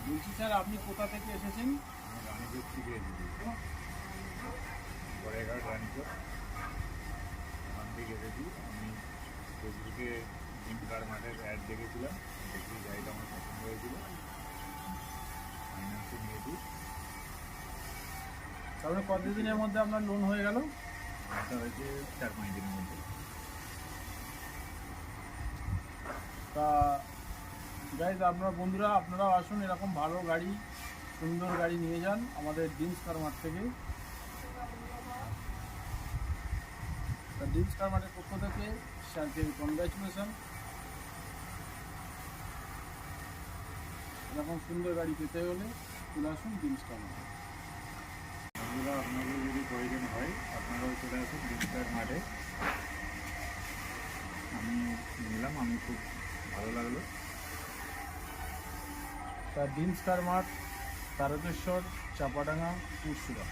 বলছি স্যার, আপনি কোথা থেকে এসেছেন? আমি রানীপুর থেকে এসেছি, গড়েঘাট রানীপুর, ওখান থেকে এসেছি। আমি ফেসবুকে জিম কার মাঠের অ্যাড দেখেছিলাম, দেখি গাড়িটা আমার পছন্দ হয়েছিল, ফাইন্যান্সে নিয়েছি। তারপরে কতদিনের মধ্যে আপনার লোন হয়ে গেল? এটা হয়েছে 4-5 দিনের মধ্যে। তা গাইজ, আপনারা বন্ধুরা আপনারাও আসুন, এরকম ভালো গাড়ি, সুন্দর গাড়ি নিয়ে যান আমাদের ড্রিমস কার মার্ট থেকে। তা ড্রিমস কার মার্টের পক্ষ থেকে স্যারকে কনগ্রাচুলেশন। এরকম সুন্দর গাড়ি পেতে হলে চলে আসুন ড্রিমস কার মার্টে। বন্ধুরা, আপনাদের যদি প্রয়োজন হয় আপনারাও চলে আসুন জিম কার মাঠে। আমি নিলাম, আমি খুব ভালো লাগলো। তা ড্রিমস কার মার্ট, তারকেশ্বর, চাপাডাঙ্গা, পুরসুরা।